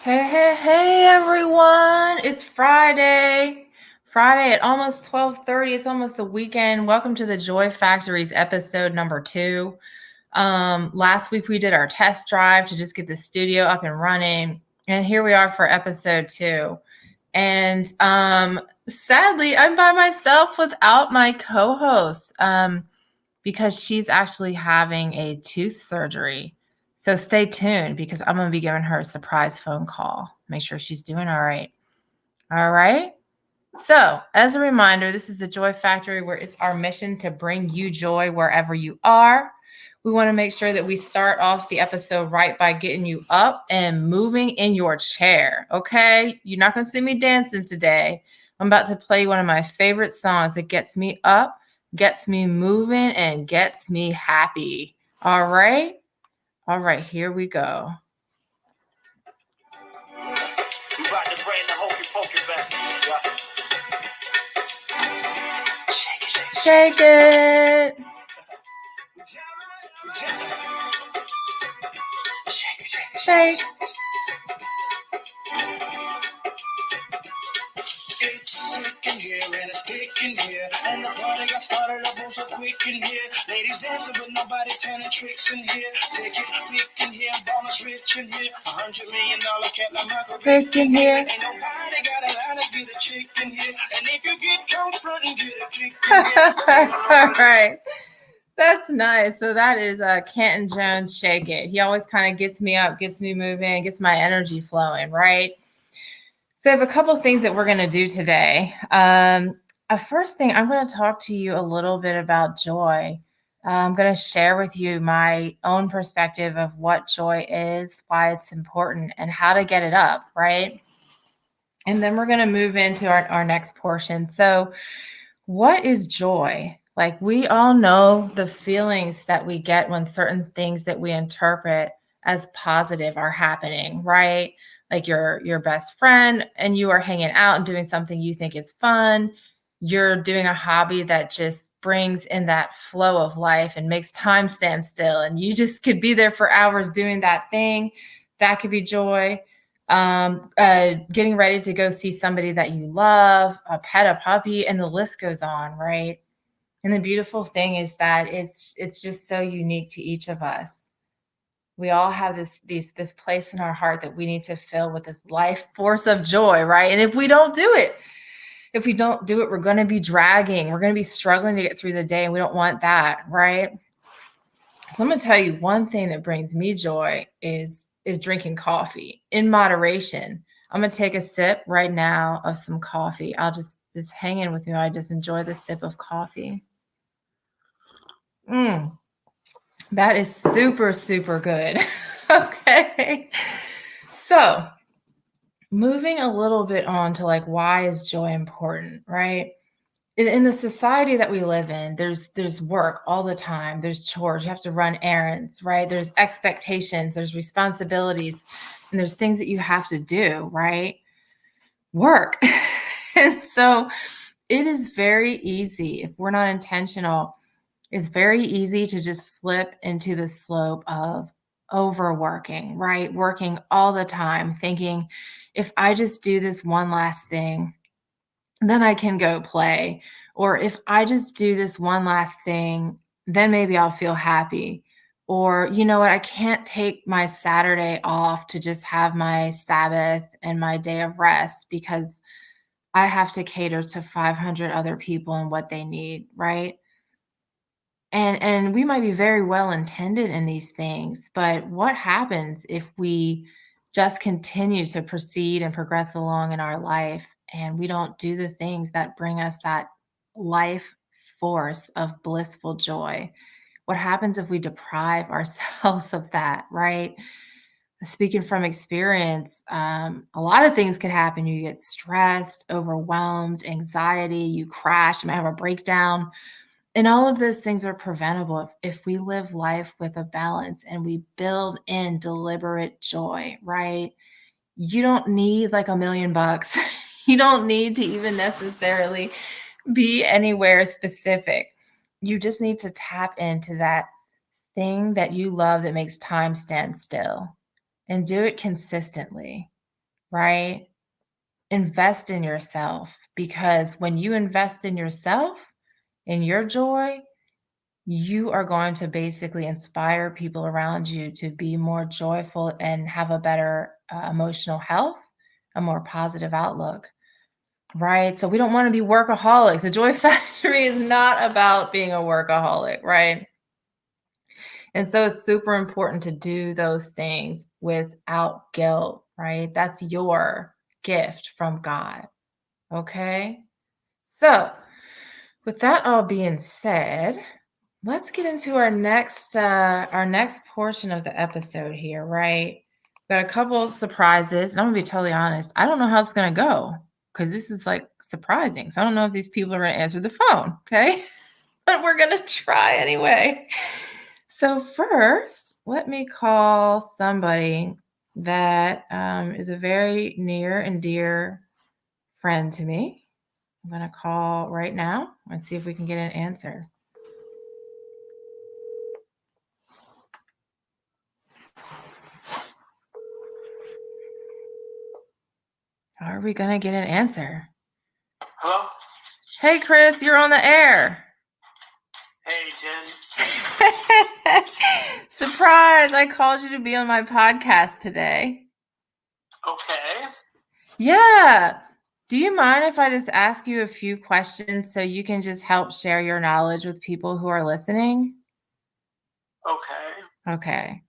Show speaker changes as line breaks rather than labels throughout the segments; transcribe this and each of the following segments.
Hey, everyone. It's Friday. Friday at almost 12:30. It's almost the weekend. Welcome to the Joy Factory's episode number 2. Last week we did our test drive to just get the studio up and running. And here we are for episode 2. And sadly, I'm by myself without my co-host because she's actually having a tooth surgery. So stay tuned because I'm going to be giving her a surprise phone call. Make sure she's doing all right. All right. So, as a reminder, this is the Joy Factory where it's our mission to bring you joy wherever you are. We want to make sure that we start off the episode right by getting you up and moving in your chair. Okay. You're not going to see me dancing today. I'm about to play one of my favorite songs that gets me up, gets me moving, and gets me happy. All right. All right. Here we go. We about to bring the hokey pokey back. Shake it. Shake.
It's sick in here and it's thick in here, and the party got started up so quick in here. Ladies dancing but nobody turning tricks in here. Take it quick in here, bonus rich in here. $100 million cat like Michael
Thick in here.
Ain't nobody got a line to get a chick in here, and if you get comfort and get a kick in here.
All right. That's nice. So that is Canton Jones Shake It. He always kind of gets me up, gets me moving, gets my energy flowing, right? So I have a couple of things that we're going to do today. First thing, I'm going to talk to you a little bit about joy. I'm going to share with you my own perspective of what joy is, why it's important, and how to get it up, right? And then we're going to move into our next portion. So what is joy? Like, we all know the feelings that we get when certain things that we interpret as positive are happening, right? Like your best friend and you are hanging out and doing something you think is fun. You're doing a hobby that just brings in that flow of life and makes time stand still. And you just could be there for hours doing that thing. That could be joy. Getting ready to go see somebody that you love, a pet, a puppy, and the list goes on, right? And the beautiful thing is that it's just so unique to each of us. We all have this place in our heart that we need to fill with this life force of joy, right? And if we don't do it, we're going to be dragging. We're going to be struggling to get through the day, and we don't want that, right? So I'm going to tell you one thing that brings me joy is drinking coffee in moderation. I'm going to take a sip right now of some coffee. I'll just hang in with me. I just enjoy the sip of coffee. That is super, super good. Okay. So moving a little bit on to like, why is joy important, right? In the society that we live in, there's work all the time. There's chores. You have to run errands, right? There's expectations, there's responsibilities, and there's things that you have to do, right? Work. And so it is very easy, if we're not intentional, it's very easy to just slip into the slope of overworking, right? Working all the time, thinking if I just do this one last thing, then I can go play. Or if I just do this one last thing, then maybe I'll feel happy. Or, you know what, I can't take my Saturday off to just have my Sabbath and my day of rest because I have to cater to 500 other people and what they need, right? And we might be very well intended in these things, but what happens if we just continue to proceed and progress along in our life and we don't do the things that bring us that life force of blissful joy? What happens if we deprive ourselves of that, right? Speaking from experience, a lot of things could happen. You get stressed, overwhelmed, anxiety, you crash, you might have a breakdown. And all of those things are preventable if we live life with a balance and we build in deliberate joy, right? You don't need like $1,000,000. You don't need to even necessarily be anywhere specific. You just need to tap into that thing that you love that makes time stand still and do it consistently. right? Invest in yourself, because when you invest in yourself, in your joy, you are going to basically inspire people around you to be more joyful and have a better emotional health, a more positive outlook, right? So we don't want to be workaholics. The Joy Factory is not about being a workaholic, right? And so it's super important to do those things without guilt, right? That's your gift from God. Okay. So, with that all being said, let's get into our next portion of the episode here, right? Got a couple of surprises. And I'm gonna be totally honest. I don't know how it's gonna go because this is like surprising. So I don't know if these people are gonna answer the phone. Okay. But we're gonna try anyway. So first, let me call somebody that is a very near and dear friend to me. I'm going to call right now and see if we can get an answer. Are we going to get an answer?
Hello?
Hey, Chris, you're on the air.
Hey, Jen.
Surprise! I called you to be on my podcast today.
Okay.
Yeah. Do you mind if I just ask you a few questions so you can just help share your knowledge with people who are listening?
Okay.
Okay.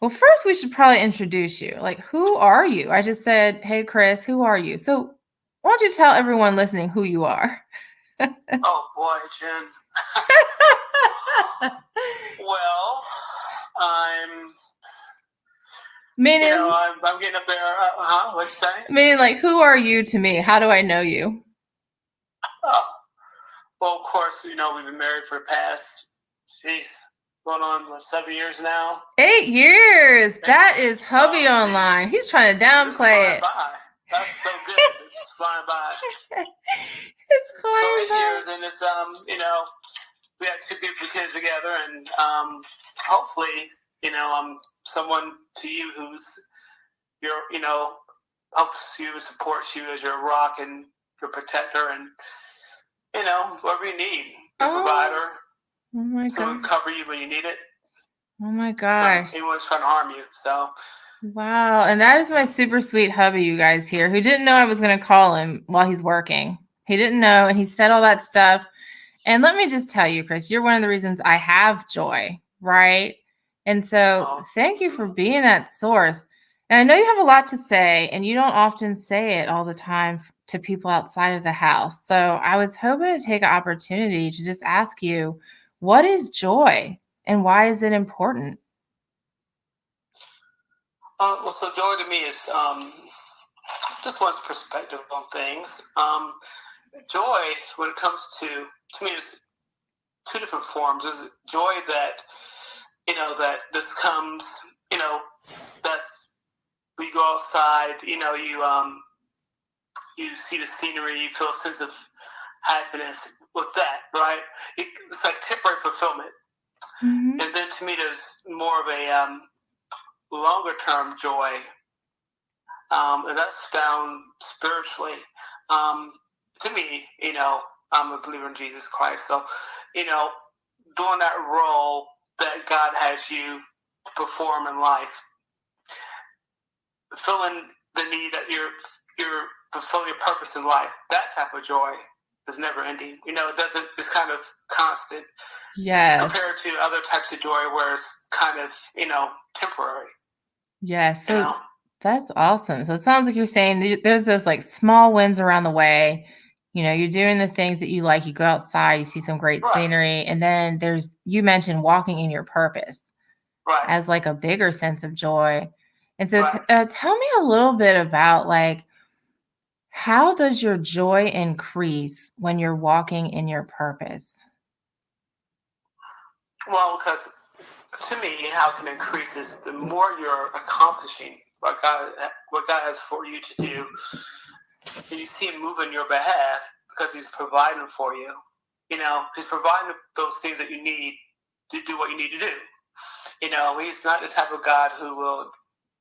Well, first we should probably introduce you. Like, who are you? I just said, hey, Chris, who are you? So why don't you tell everyone listening who you are?
Oh, boy, Jen. Well,
Meaning,
I'm getting up there. What'd you say?
meaning, like, who are you to me? How do I know you?
Oh, well, of course, we've been married for the past, going on, 7 years now?
8 years. That is hubby online. He's trying to downplay it.
By. That's so good. It's flying by.
It's flying
So 8 years, and it's, we have 2 beautiful kids together, and hopefully, I'm someone to you who's helps you and supports you as your rock and your protector, and whatever you need, your provider.
Oh my God.
Someone cover you when you need it.
Oh my gosh.
Anyone's trying to harm you. So
wow. And that is my super sweet hubby, you guys here, who didn't know I was going to call him while he's working. He didn't know, and he said all that stuff. And let me just tell you, Chris, you're one of the reasons I have joy, right? And so thank you for being that source. And I know you have a lot to say, and you don't often say it all the time to people outside of the house. So I was hoping to take an opportunity to just ask you, what is joy and why is it important?
well, so joy to me is just one's perspective on things. Joy, when it comes to me, is 2 different forms. There's joy that that this comes, that's when you go outside, you see the scenery, you feel a sense of happiness with that, right? It's like temporary fulfillment.
Mm-hmm.
And then to me, there's more of a longer term joy, and that's found spiritually. To me, I'm a believer in Jesus Christ, so doing that role that God has you to perform in life, fulfilling the need that you're fulfilling your purpose in life. That type of joy is never ending. It doesn't. It's kind of constant.
Yes.
Compared to other types of joy, where it's kind of temporary.
Yes. So that's awesome. So it sounds like you're saying there's those like small wins around the way. You're doing the things that you like. You go outside, you see some great scenery, and then you mentioned walking in your purpose as like a bigger sense of joy. And so tell me a little bit about like, how does your joy increase when you're walking in your purpose?
Well, because to me, how it can increase is the more you're accomplishing what God has for you to do, and you see Him move on your behalf because He's providing for you. He's providing those things that you need to do what you need to do. He's not the type of God who will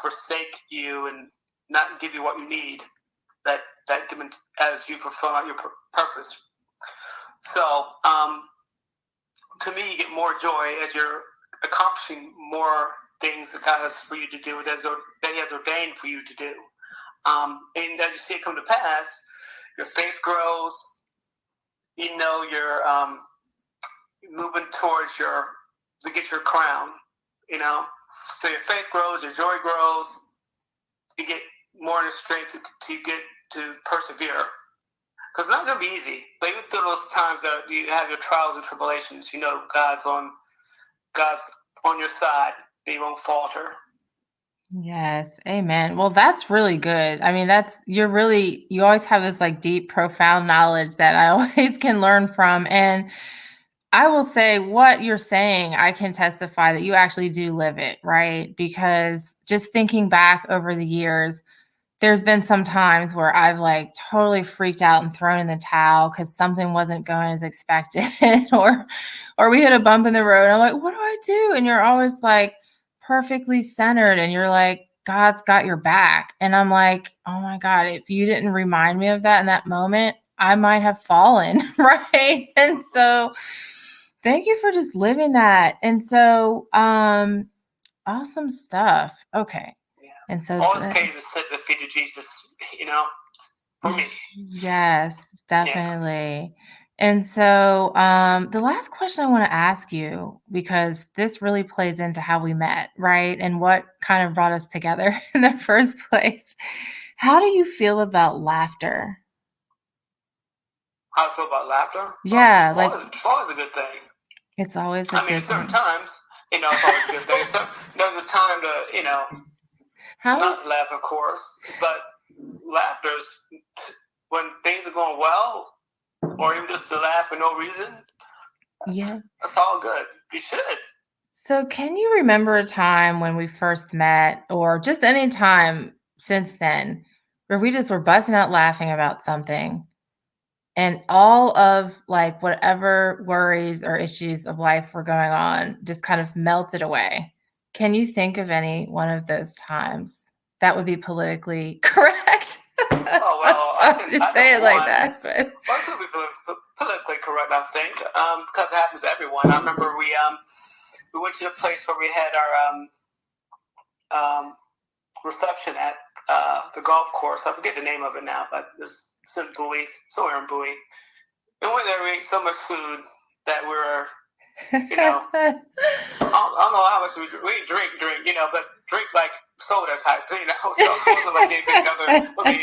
forsake you and not give you what you need, that as you fulfill out your purpose. So, to me, you get more joy as you're accomplishing more things that God has for you to do, that He has ordained for you to do. And as you see it come to pass, your faith grows. You know, you're moving towards to get your crown. You know, so your faith grows, your joy grows. You get more in the strength to get to persevere. Because it's not going to be easy. But even through those times that you have your trials and tribulations, you know God's on your side. They won't falter.
Yes. Amen. Well, that's really good. I mean, you always have this like deep, profound knowledge that I always can learn from. And I will say what you're saying, I can testify that you actually do live it, right? Because just thinking back over the years, there's been some times where I've like totally freaked out and thrown in the towel because something wasn't going as expected, or we hit a bump in the road. And I'm like, what do I do? And you're always like perfectly centered, and you're like, God's got your back. And I'm like, oh my God, if you didn't remind me of that in that moment, I might have fallen, right? And so thank you for just living that. And so, awesome stuff. Okay.
Yeah.
And so
always pay to sit at the feet of Jesus, you know, for me.
Yes, definitely. Yeah. And so the last question I want to ask you, because this really plays into how we met, right? And what kind of brought us together in the first place. How do you feel about laughter?
How do I feel about laughter?
Yeah,
it's always a good thing.
It's always a good thing.
Certain times, you know, it's always a good thing. So there's a time to, you know, not to laugh, of course, but laughter's when things are going well, or even just to laugh for no reason.
Yeah.
That's all good. You should.
So can you remember a time when we first met, or just any time since then, where we just were busting out laughing about something and all of like whatever worries or issues of life were going on just kind of melted away? Can you think of any one of those times? That would be politically correct.
Oh, well,
I'm sorry to say it like that, but
well, it would be politically correct, I think, because it happens to everyone. I remember we went to a place where we had our reception at the golf course. I forget the name of it now, but it's in Bowie, somewhere in Bowie. And we went there, we ate so much food that we were, you know, I don't know how much we drink, you know, but drink like soda type, you know. So it wasn't like anything other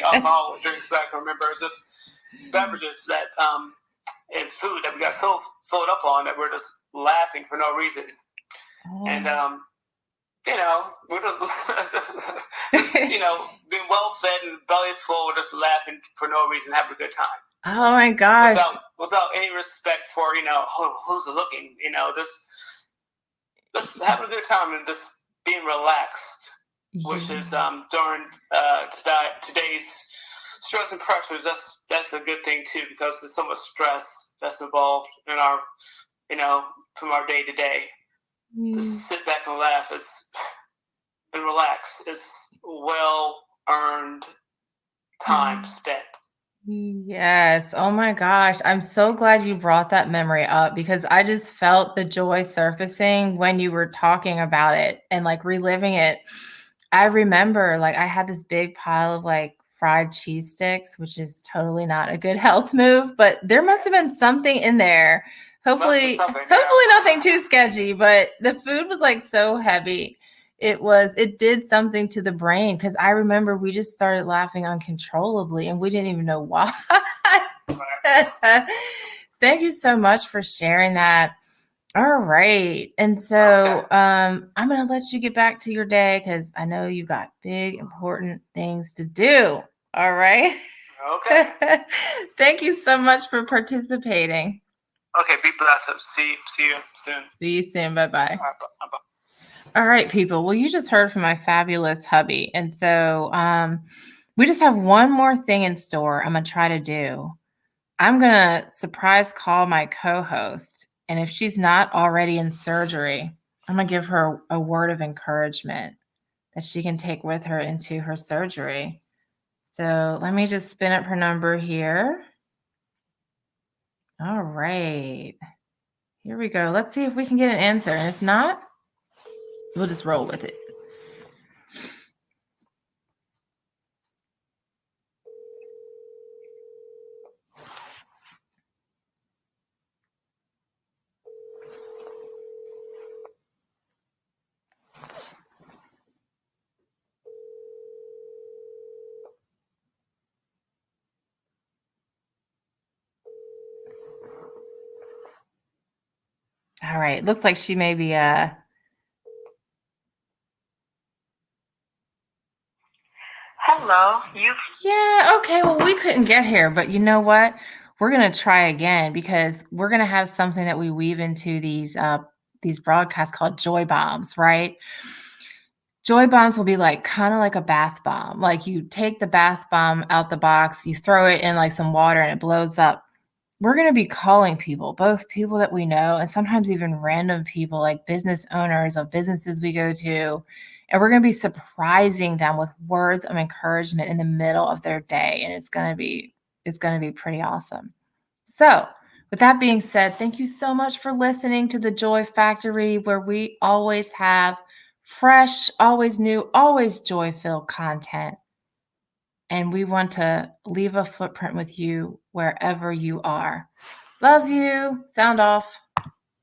alcohol drinks that I can remember. It's just beverages that and food that we got so filled up on that we're just laughing for no reason. And you know, we're just you know, being well fed and bellies full, we're just laughing for no reason, having a good time.
Oh my gosh.
Without any respect for, you know, who's looking, you know, just having a good time and just being relaxed, which is during today's stress and pressures. That's a good thing too, because there's so much stress that's involved in our, you know, from our day to day. Just sit back and laugh and relax. It's well earned time spent.
Yes. Oh my gosh. I'm so glad you brought that memory up, because I just felt the joy surfacing when you were talking about it and like reliving it. I remember like I had this big pile of like fried cheese sticks, which is totally not a good health move, but there must have been something in there. Hopefully nothing too sketchy, but the food was like so heavy. It did something to the brain, because I remember we just started laughing uncontrollably and we didn't even know why. Thank you so much for sharing that. All right. And so I'm going to let you get back to your day, because I know you got big, important things to do. All right.
Okay.
Thank you so much for participating.
Okay. Be blessed. See you soon.
See you soon. Bye-bye.
All right, bye-bye.
All right, people. Well, you just heard from my fabulous hubby. And so we just have one more thing in store I'm going to try to do. I'm going to surprise call my co-host. And if she's not already in surgery, I'm going to give her a word of encouragement that she can take with her into her surgery. So let me just spin up her number here. All right. Here we go. Let's see if we can get an answer. And if not, we'll just roll with it. All right. Looks like she may be
Hello, you.
Yeah, okay. Well, we couldn't get here, but you know what? We're gonna try again because we're gonna have something that we weave into these broadcasts called joy bombs, right? Joy bombs will be like kind of like a bath bomb. Like you take the bath bomb out the box, you throw it in like some water and it blows up. We're going to be calling people, both people that we know and sometimes even random people like business owners of businesses we go to. And we're going to be surprising them with words of encouragement in the middle of their day. And it's going to be pretty awesome. So, with that being said, thank you so much for listening to the Joy Factory, where we always have fresh, always new, always joy filled content. And we want to leave a footprint with you wherever you are. Love you. Sound off.